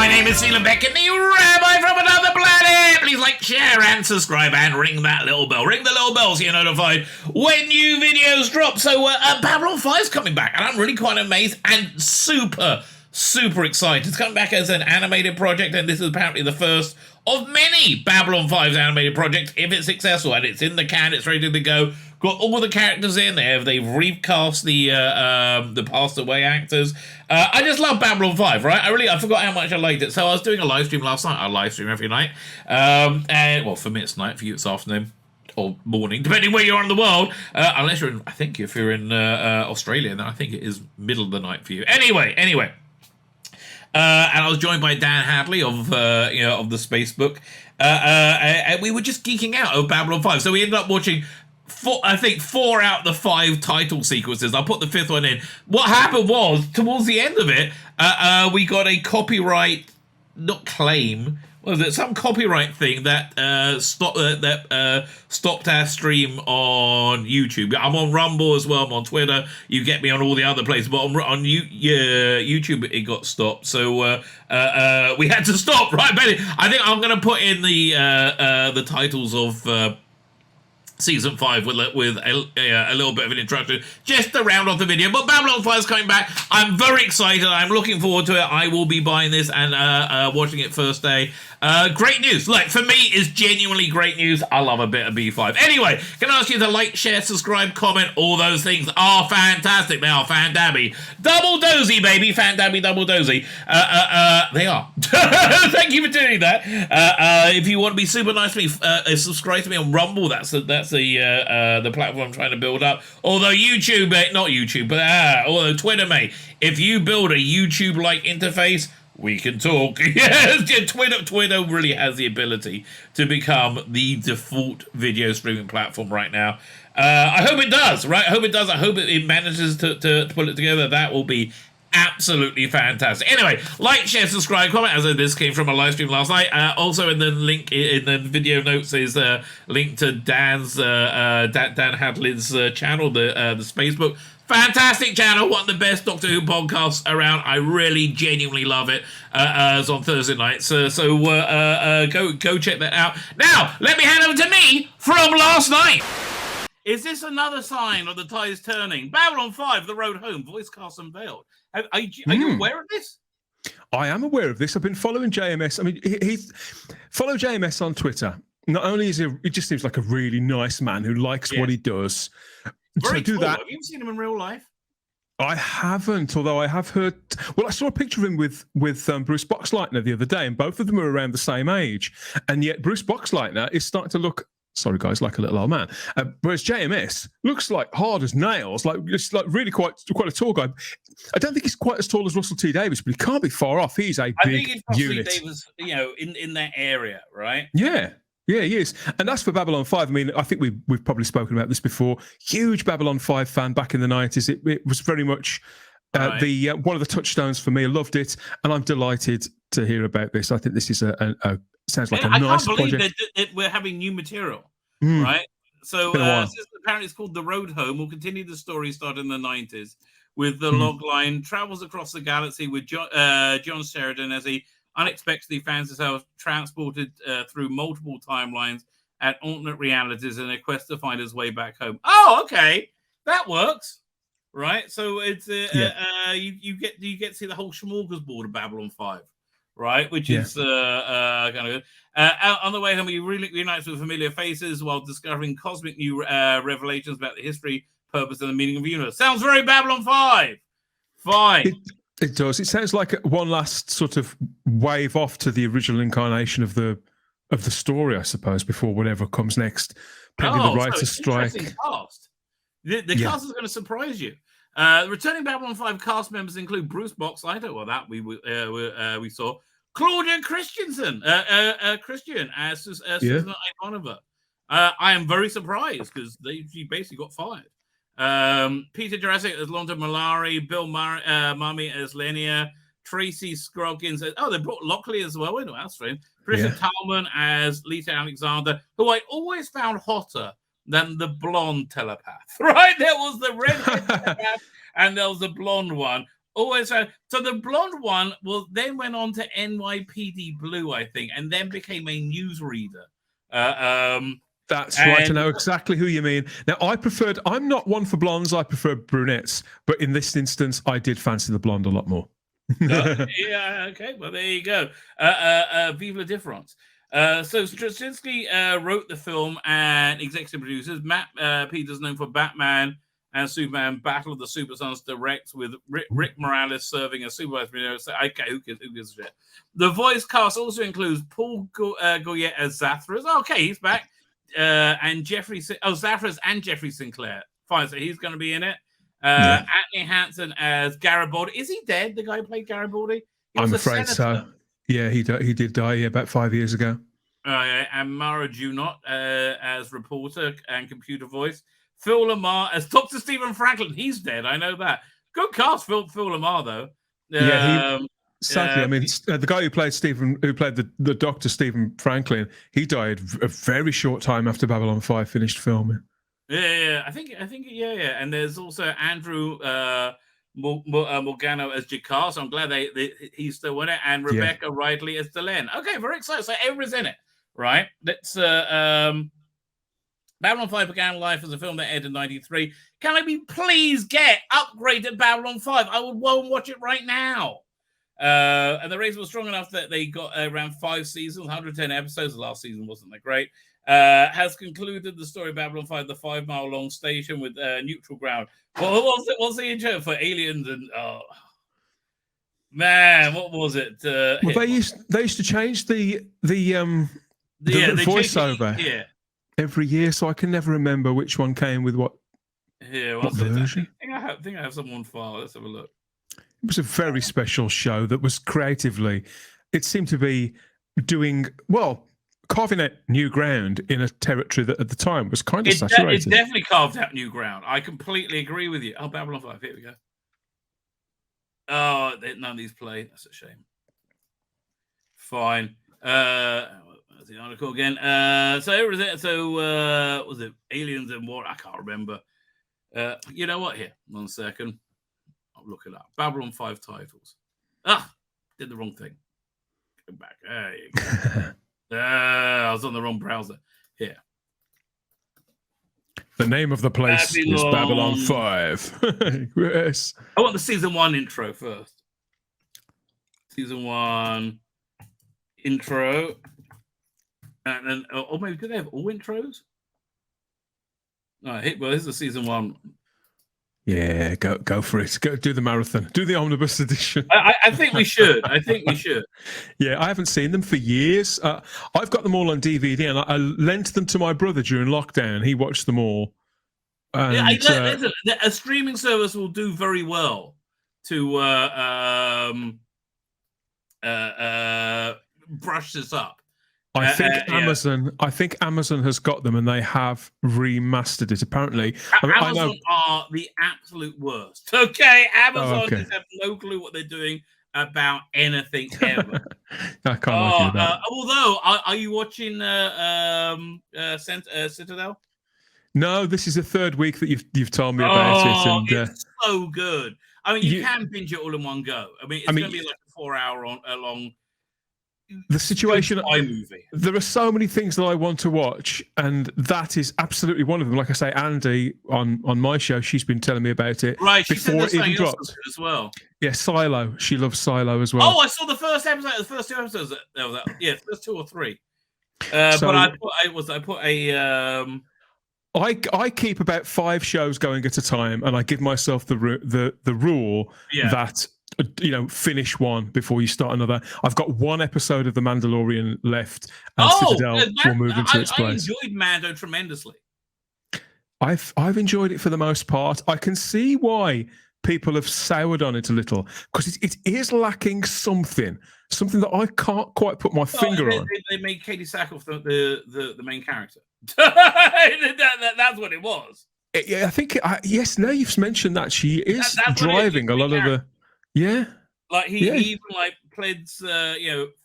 My name is Tzvi Lebetkin, the Rabbi from another planet. Please like, share, and subscribe, and ring that little bell. Ring the little bell so you're notified when new videos drop. So Babylon 5 is coming back, and I'm really quite amazed and super excited. It's coming back as an animated project, and this is apparently the first of many Babylon 5's animated projects, if it's successful, and it's in the can, it's ready to go. Got all the characters in there. They've recast the passed away actors. I just love Babylon 5, right? I forgot how much I liked it. So I was doing a live stream last night. I live stream every night. And well, for me it's night, for you it's afternoon or morning, depending where you are in the world. Unless you're in, I think if you're in Australia, then I think it is middle of the night for you. Anyway. And I was joined by Dan Hadley of the Spacebook, and we were just geeking out over Babylon 5. So we ended up watching four out of the 5 title sequences. I put the 5th one in. What happened was, towards the end of it, we got a copyright, not claim. What was it? Some copyright thing that stopped our stream on YouTube. I'm on Rumble as well. I'm on Twitter. You get me on all the other places, but on YouTube it got stopped. So we had to stop. Right, Benny? I think I'm going to put in the titles of Season 5 with a little bit of an introduction just to round off the video. But Babylon 5 is coming back. I'm very excited. I'm looking forward to it. I will be buying this and watching it first day. Great news. Like, for me, it's genuinely great news. I love a bit of B5. Anyway, can I ask you to like, share, subscribe, comment? All those things are fantastic. They are fan-dabby. Double dozy, baby. Fan-dabby, double dozy. They are. Thank you for doing that. If you want to be super nice to me, subscribe to me on Rumble. That's the platform I'm trying to build up. Although YouTube, not YouTube, but although Twitter, mate, if you build a YouTube-like interface, we can talk. Yes, Twitter really has the ability to become the default video streaming platform right now. I hope it does, right? I hope it does. I hope it manages to pull it together. That will be absolutely fantastic. Anyway, like, share, subscribe, comment. As this came from a live stream last night. Also, in the link in the video notes is a link to Dan Hadley's channel, the Spacebook. Fantastic channel, one of the best Doctor Who podcasts around. I really genuinely love it. It's on Thursday nights, so go check that out. Now, let me hand over to me from last night. Is this another sign of the tides turning? Babylon 5, The Road Home, voice cast unveiled. Are you aware of this? I am aware of this. I've been following JMS. I mean, he follow JMS on Twitter. Not only is he just seems like a really nice man who likes what he does. Very cool. Have you seen him in real life? I haven't, although I have heard. Well, I saw a picture of him with Bruce Boxleitner the other day, and both of them are around the same age. And yet Bruce Boxleitner is starting to look, sorry guys, like a little old man. Whereas JMS looks like hard as nails, like just like really quite a tall guy. I don't think he's quite as tall as Russell T Davies, but he can't be far off. He's a big unit. I think it's Russell Davies, in that area, right? Yeah, he is. And that's for Babylon 5. I mean, I think we've probably spoken about this before. Huge Babylon 5 fan back in the 90s. It was very much the one of the touchstones for me. I loved it, and I'm delighted to hear about this. I think this is sounds like a nice project. I can't believe that we're having new material, right? So apparently it's called The Road Home. We'll continue the story started in the 90s with the logline, travels across the galaxy with John Sheridan as he unexpectedly finds himself transported through multiple timelines and alternate realities in a quest to find his way back home. Oh, okay, that works, right? So it's you get to see the whole smorgasbord of Babylon 5, right? Which is kind of good. On the way home, he reunites with familiar faces while discovering cosmic new revelations about the history, purpose, and the meaning of the universe. Sounds very Babylon 5. Fine. It does. It sounds like one last sort of wave off to the original incarnation of the story, I suppose, before whatever comes next. Pending the writer's strike. Cast. The cast is going to surprise you. Returning Babylon 5 cast members include Bruce Boxleitner, well, that we saw. Claudia Christian as Susan Ivanova. I am very surprised because she basically got fired. Peter Jurassic as Londa Malari, Bill Mummy as Lenia, Tracy Scroggins as, they brought Lockley as well. Anyway, that's strange. Patricia Talman as Lita Alexander, who I always found hotter than the blonde telepath. Right? There was the red telepath and there was the blonde one. Always. So the blonde one then went on to NYPD Blue, I think, and then became a newsreader. That's right. I know exactly who you mean. Now, I'm not one for blondes. I prefer brunettes. But in this instance, I did fancy the blonde a lot more. Yeah, okay. Well, there you go. Vive la différence. So Straczynski wrote the film and executive producers. Matt Peters, known for Batman and Superman Battle of the Super Sons, directs with Rick Morales serving as supervisor. So, okay, who gives a shit? The voice cast also includes Paul Goyette as Zathras. Okay, he's back. And Zathras and Jeffrey Sinclair. Fine, so he's going to be in it. Anthony Hansen as Garibaldi. Is he dead? The guy who played Garibaldi? I'm afraid so. Yeah, he did die about 5 years ago. And Mara Junot as reporter and computer voice. Phil Lamar as Dr. Stephen Franklin. He's dead. I know that. Good cast, Phil Lamar though. Sadly, I mean, the guy who played the Dr. Stephen Franklin, he died a very short time after Babylon 5 finished filming. Yeah, I think, yeah. And there's also Andrew Morgano as Jakar, so I'm glad he's still in it, and Rebecca Ridley as Delenn. Okay, very excited. So everyone's in it, right? Let's Babylon 5 began life as a film that aired in 1993. Can I please get upgraded Babylon 5? I would watch it right now. And the ratings were strong enough that they got around 5 seasons, 110 episodes. The last season wasn't that great. Has concluded the story of Babylon 5, the 5-mile-long station with neutral ground. What's the intro for aliens and man, what was it? Well, they used to change the voiceover every year, so I can never remember which one came with what. Yeah, what version? I think I have some on file. Let's have a look. It was a very special show that was creatively, it seemed to be doing carving out new ground in a territory that at the time was kind of saturated. It definitely carved out new ground. I completely agree with you. Oh, Babylon 5, here we go. Oh, none of these play. That's a shame. Fine. That's the article again. So here was it. So was it Aliens and what? I can't remember. You know what? Here, 1 second. I'll look it up. Babylon 5 titles. Did the wrong thing. Go back. There you go. I was on the wrong browser. Here. The name of the place is Babylon 5. Yes. I want the season 1 intro first. Season 1 intro. And then, or maybe do they have all intros? Well, this is the season 1. Yeah, go for it. Go do the marathon. Do the omnibus edition. I think we should. Yeah, I haven't seen them for years. I've got them all on DVD, and I lent them to my brother during lockdown. He watched them all. And, listen, a streaming service will do very well to brush this up. I think Amazon has got them, and they have remastered it. Apparently, Amazon are the absolute worst. Okay, Amazon just have no clue what they're doing about anything ever. I can't argue that. Although, are you watching Citadel? No, this is the third week that you've told me about it, and it's so good. I mean, you can binge it all in one go. I mean, it's going to be like a 4-hour long. The situation. There are so many things that I want to watch, and that is absolutely one of them. Like I say, Andy on my show, she's been telling me about it before it even dropped as well. Yeah, Silo. She loves Silo as well. Oh, I saw the first episode. The first 2 episodes. Yeah, first 2 or 3. But I keep about 5 shows going at a time, and I give myself the rule that finish one before you start another. I've got 1 episode of The Mandalorian left, and Citadel will move into its place. I enjoyed Mando tremendously. I've enjoyed it for the most part. I can see why people have soured on it a little, because it is lacking something that I can't quite put my finger on. They made Katie Sackhoff the main character. That's what it was. I think yes. Now you've mentioned that, she is driving a lot of the. Yeah, like he even like pleads,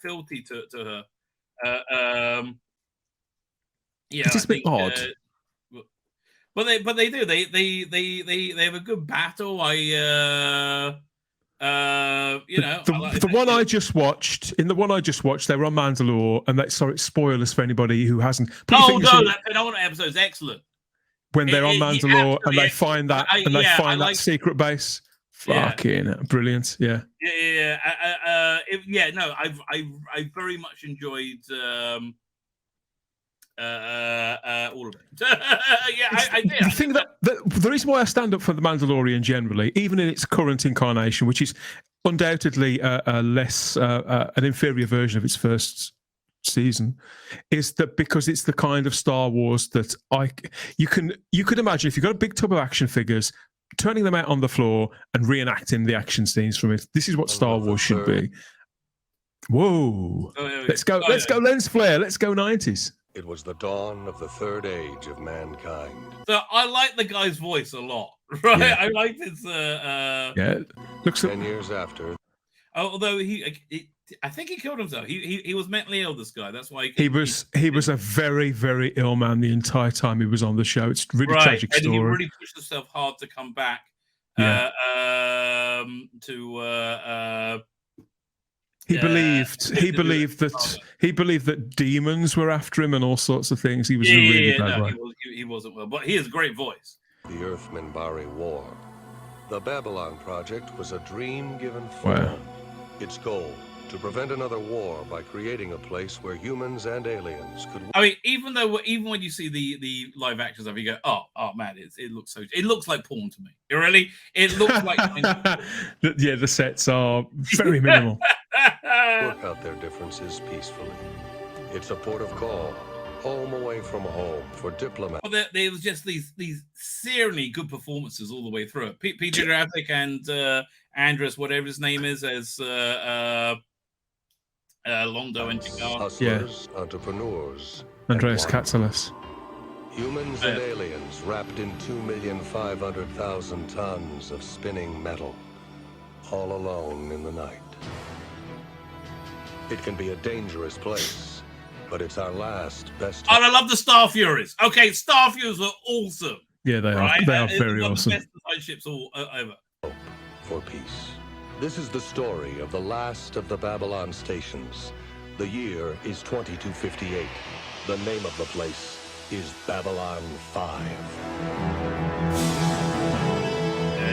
fealty to her. It's a bit odd. But they do. They have a good battle. You know, the one I just watched. In the one I just watched, they were on Mandalore, and sorry, spoilers for anybody who hasn't. Oh no, that penultimate episode is excellent. When they're on Mandalore and they find that that secret base. Fucking brilliant, yeah. No, I very much enjoyed all of it. I did. The thing the reason why I stand up for the Mandalorian generally, even in its current incarnation, which is undoubtedly a less an inferior version of its first season, is that because it's the kind of Star Wars that you could imagine if you've got a big tub of action figures, turning them out on the floor and reenacting the action scenes from it. This is what Star Wars should be. Whoa. Let's go lens flare. Let's go 90s. It was the dawn of the third age of mankind. So I like the guy's voice a lot, right? Yeah. I liked his... Looks 10 years after. Although I think he killed himself. He was mentally ill, this guy. That's why he was a very, very ill man the entire time he was on the show. It's a really tragic story. And he really pushed himself hard to come back. He believed that demons were after him and all sorts of things. He was really bad way. He wasn't well, but he has a great voice. The Earth-Minbari War. The Babylon Project was a dream given form. Wow. Its goal, to prevent another war by creating a place where humans and aliens could... I mean, even when you see the live action stuff, you go, oh man, it looks like porn to me. It looks like... Yeah, the sets are very minimal. Work out their differences peacefully. It's a port of call, home away from home for diplomats. Well, there was just these seriously good performances all the way through it. Peter Graphic and Andres, whatever his name is, as Londo and Chigar. Hustlers, entrepreneurs. Andreas Katsalas. Humans and aliens wrapped in 2,500,000 tons of spinning metal, all alone in the night. It can be a dangerous place, but it's our last best. And I love the Star Furies. Okay, Star Furies are awesome. Yeah, they are. They are very awesome. The best ships all over. Hope for peace. This is the story of the last of the Babylon stations. The year is 2258. The name of the place is Babylon 5.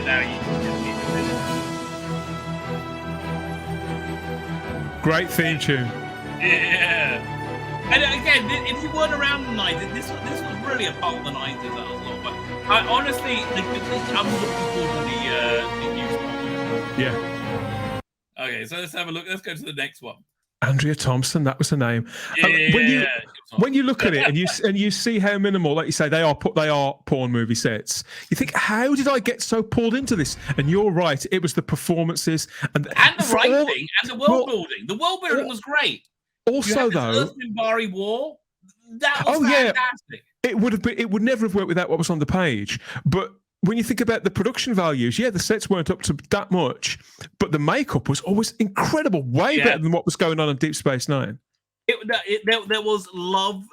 Now you can Great theme tune. Yeah. And again, if you weren't around in the 90s, this was really a part of the 90s that I was a lot. But I'm looking forward to the new stuff. Yeah. Okay, so let's have a look. Let's go to the next one. Andrea Thompson, that was her name. Yeah. When you look at it and you see how minimal, like you say, they are porn movie sets. You think, how did I get so pulled into this? And you're right, it was the performances and the writing and the world building. The world building was great. Also, though, Earth-Minbari War, that was fantastic. It would never have worked without what was on the page. But when you think about the production values, the sets weren't up to that much, but the makeup was always incredible, way better than what was going on in Deep Space Nine. There was love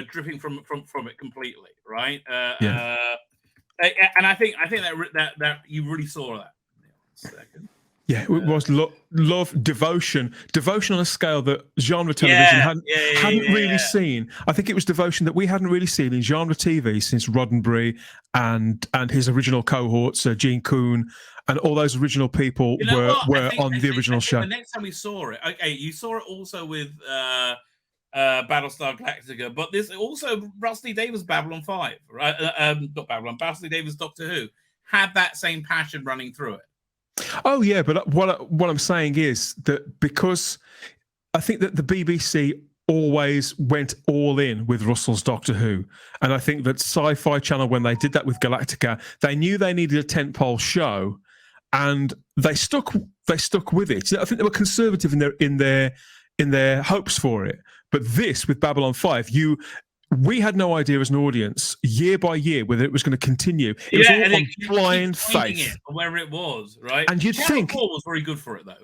dripping from it completely, right? And I think that you really saw that. Second. Yeah, it was love, devotion on a scale that genre television hadn't really seen. I think it was devotion that we hadn't really seen in genre TV since Roddenberry and his original cohorts, Gene Kuhn, and all those original people were on the original show. The next time we saw it, you saw it also with Battlestar Galactica, but this also Rusty Davis Babylon 5, right? Not Babylon, Rusty Davis Doctor Who had that same passion running through it. Oh yeah, but what I'm saying is that because I think that the BBC always went all in with Russell's Doctor Who, and I think that Sci-Fi Channel, when they did that with Galactica, they knew they needed a tentpole show, and they stuck with it. I think they were conservative in their hopes for it. But this with Babylon 5, we had no idea as an audience, year by year, whether it was going to continue. It was all on blind faith. Where it was, right? And you'd think... Channel 4 was very good for it, though.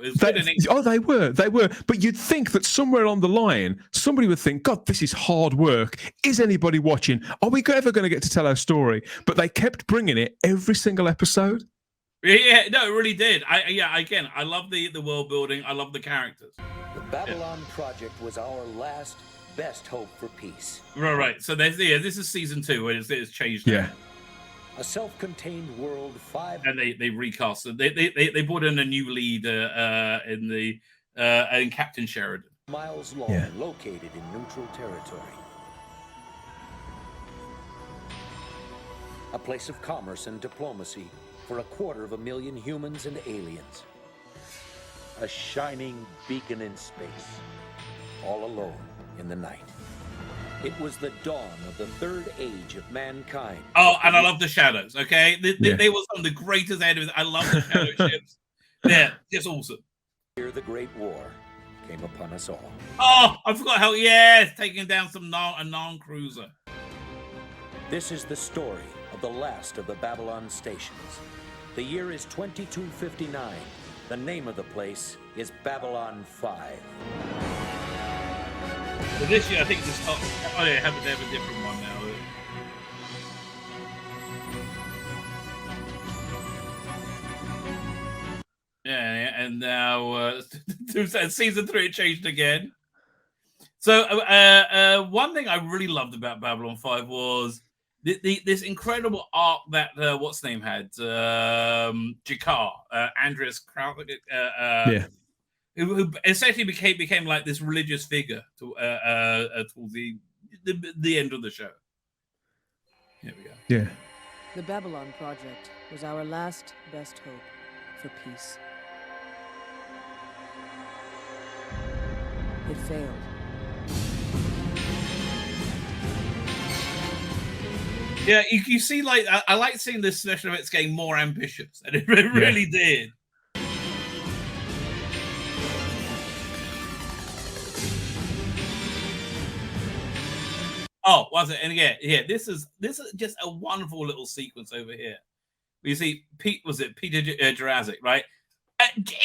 They were. But you'd think that somewhere along the line, somebody would think, God, this is hard work. Is anybody watching? Are we ever going to get to tell our story? But they kept bringing it every single episode. Yeah, no, it really did. Again, I love the world building. I love the characters. The Babylon Project was our last best hope for peace. Right. So this is season 2 where it's changed. Yeah. A self-contained world 5. And they recast it. They brought in a new lead in Captain Sheridan. Miles long, located in neutral territory. A place of commerce and diplomacy for 250,000 humans and aliens. A shining beacon in space, all alone in the night. It was the dawn of the third age of mankind. Oh, and I love the shadows, okay? They were some of the greatest enemies. I love the shadow ships. Yeah, just awesome. Here the Great War came upon us all. Oh, I forgot how, yes, taking down a non-cruiser. This is the story of the last of the Babylon stations. The year is 2259. The name of the place is Babylon 5. So this year, I think this starts. Oh yeah, have a different one now. Yeah, and now season 3 it changed again. So one thing I really loved about Babylon 5 was this incredible arc that what's name had Jakar, Andreas Kraut, who essentially became like this religious figure towards the end of the show. Here we go. Yeah. The Babylon Project was our last best hope for peace. It failed. Yeah, you see, like I like seeing this special effects getting more ambitious, and it really did. Oh, was it? And again, this is just a wonderful little sequence over here. You see, Peter Jurassic, right?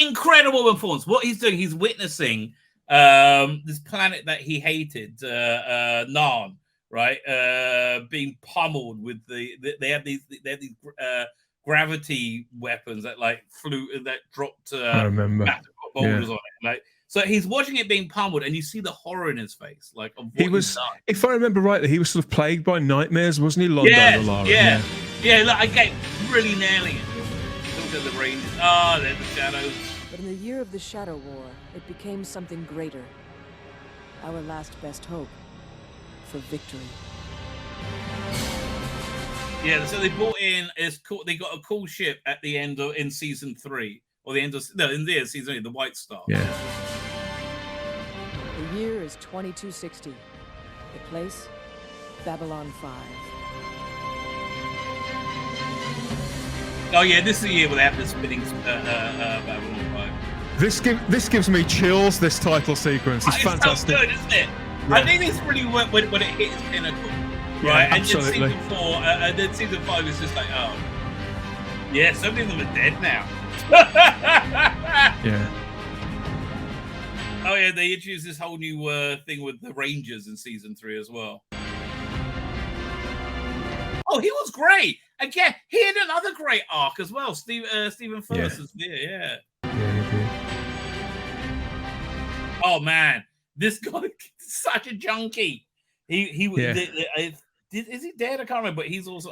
Incredible performance. What he's doing, he's witnessing this planet that he hated, Narn, right? Being pummeled with they have these gravity weapons that dropped I remember boulders on it, like. So he's watching it being pummeled, and you see the horror in his face. Like he was, if I remember rightly, he was sort of plagued by nightmares, wasn't he? Look, Look, again, really nailing it. Look at the ranges. Oh, there's the shadows. But in the year of the Shadow War, it became something greater. Our last best hope for victory. Yeah, so they brought in they got a cool ship at the end in season 3, or the end of season 3, the White Star. Yeah. The year is 2260. The place, Babylon 5. Oh yeah, this is the year where they have the spinning Babylon 5. This gives me chills. This title sequence is fantastic. So good, isn't it? Yeah. I think it's really when it hit its pinnacle, right? Yeah, and absolutely. then season 4, and then season 5 is just like, oh, yeah, so many of them are dead now. Yeah. Oh yeah, they introduced this whole new thing with the Rangers in season 3 as well. Oh, he was great. Again, he had another great arc as well. Stephen Furst is there, yeah. Oh man, this guy is such a junkie. He was. Is he dead? I can't remember. But he's also.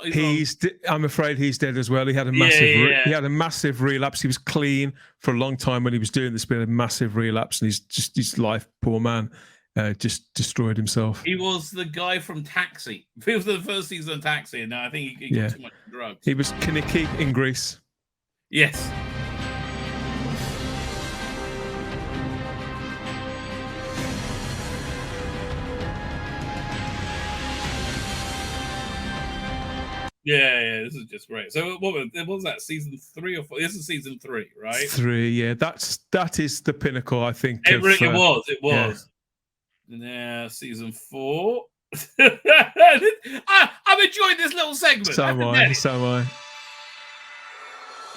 I'm afraid he's dead as well. He had a massive. He had a massive relapse. He was clean for a long time when he was doing this, but a massive relapse, and he's just his life. Poor man, just destroyed himself. He was the guy from Taxi. He was the first season of Taxi, and I think he got too much drugs. He was Kinnicky in Greece. Yes. Yeah, this is just great. So what was that, season 3 or 4? This is season 3, right? 3, yeah. That is the pinnacle, I think. It was. Yeah, season 4. I'm enjoying this little segment. So am I. It was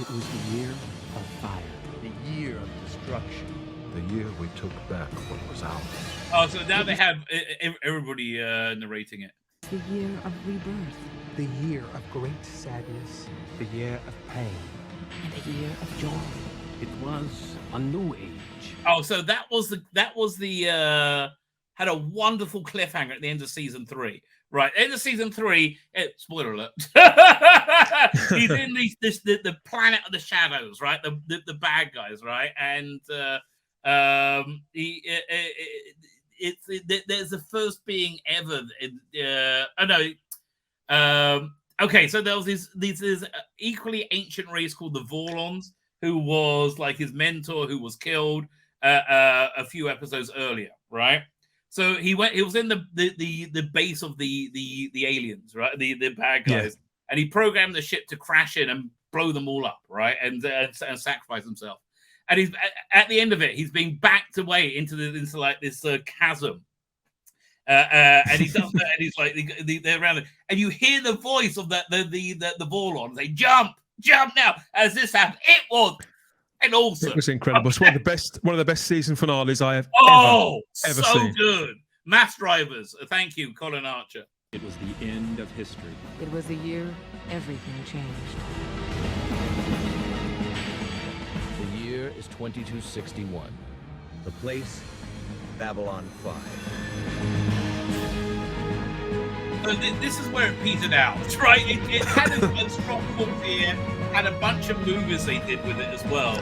the year of fire, the year of destruction, The year we took back what was ours. Oh, so now they have everybody narrating it. The year of rebirth. the year of great sadness, the year of pain. And The year of joy. It was a new age. Oh, so that was the had a wonderful cliffhanger at the end of season 3. Right, end of season 3. Spoiler alert. He's in the planet of the shadows, right? The bad guys, right? And there's the first being ever. Okay, so there was this equally ancient race called the Vorlons, who was like his mentor, who was killed a few episodes earlier, right? So he was in the base of the aliens, right? The bad guys, and he programmed the ship to crash in and blow them all up, right? And sacrifice himself. And he's at the end of it, he's being backed away into like this chasm. And he does that, and he's like they're around it, and you hear the voice of the Vorlon say, "Jump now!" As this happened, it was awesome. It was incredible. It's one of the best season finales I have ever so seen. Good. Mass Drivers. Thank you, Colin Archer. It was the end of history. It was the year everything changed. The year is 2261. The place, Babylon 5. So this is where it petered out, right? It had a strong fear, had a bunch of movies they did with it as well.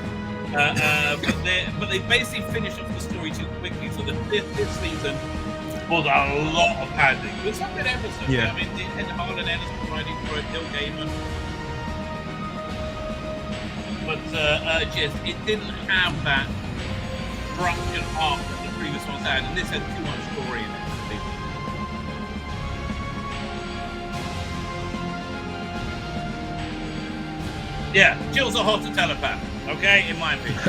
But they basically finished off the story too quickly. So this season was a lot of padding. It was some good episodes. Yeah. I mean, they had Harlan Ellison writing for it, Neil Gaiman. But just it didn't have that structured arc that the previous ones had, and this had too much story in it. Yeah, Jill's a hotter telepath, okay, in my opinion.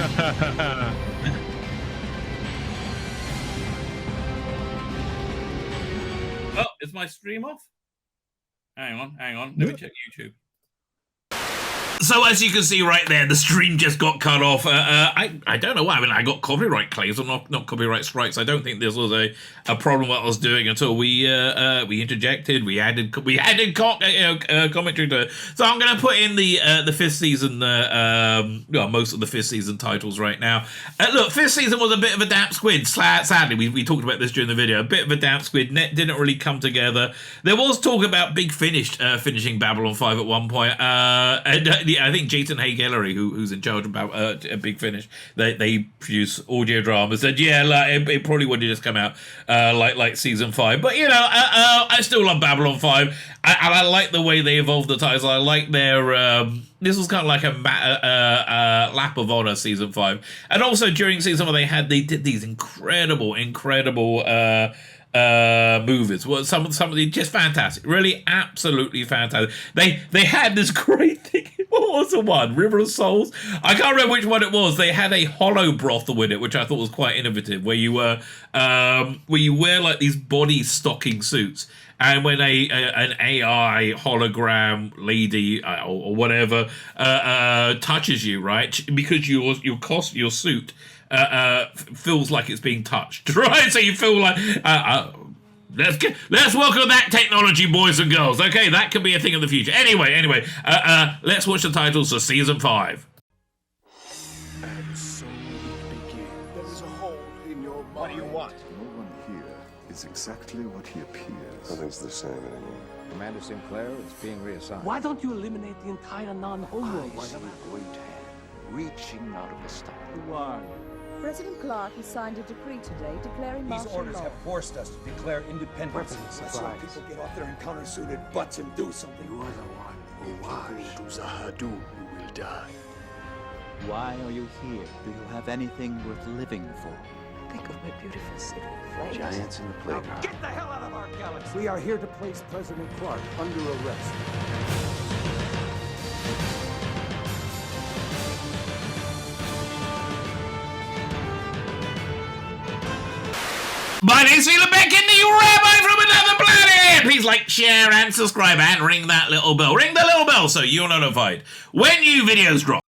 Oh, is my stream off? Hang on. Let me check YouTube. So as you can see right there, the stream just got cut off. I don't know why. I mean, I got copyright claims or not copyright strikes. I don't think this was a problem what I was doing until we interjected. We added commentary to it. So I'm going to put in the 5th season, most of the 5th season titles right now. Look, 5th season was a bit of a damp squid. Sadly, we talked about this during the video. A bit of a damp squid. Net didn't really come together. There was talk about Big Finish finishing Babylon 5 at one point. I think Jason Haig-Ellery, who's in charge about Big Finish, they produce audio drama, said, it probably would have just come out like season 5. But, I still love Babylon 5. And I like the way they evolved the titles. I like their... this was kind of like a lap of honor season 5. And also during season 1, they did these incredible movies. Well, some of them just fantastic, really absolutely fantastic. They had this great thing. What was the one? River of Souls? I can't remember which one it was. They had a hollow brothel with it, which I thought was quite innovative, where you wear like these body stocking suits, and when an AI hologram lady or whatever touches you, right, because your suit feels like it's being touched, right? So you feel like let's welcome that technology, boys and girls. Okay, that could be a thing in the future. Anyway, let's watch the titles for season 5. And so it begins. There is a hole in your mind. What do you want? No one here is exactly what he appears. Nothing's the same anymore. Commander Sinclair is being reassigned. Why don't you eliminate the entire non-homo? I see a great hand reaching out of the stars. Who are you? President Clark has signed a decree today declaring These martial orders law. have forced us to declare independence. Let's let people get off their encounter-suited butts and do something. You are the one who was. To Zahadu, you will die. Why are you here? Do you have anything worth living for? Think of my beautiful city. Flames. Giants in the playground. Get the hell out of our galaxy! We are here to place President Clark under arrest. My name's Tzvi Lebetkin, the Rabbi from another planet! Please like, share, and subscribe, and ring that little bell. Ring the little bell so you're notified when new videos drop.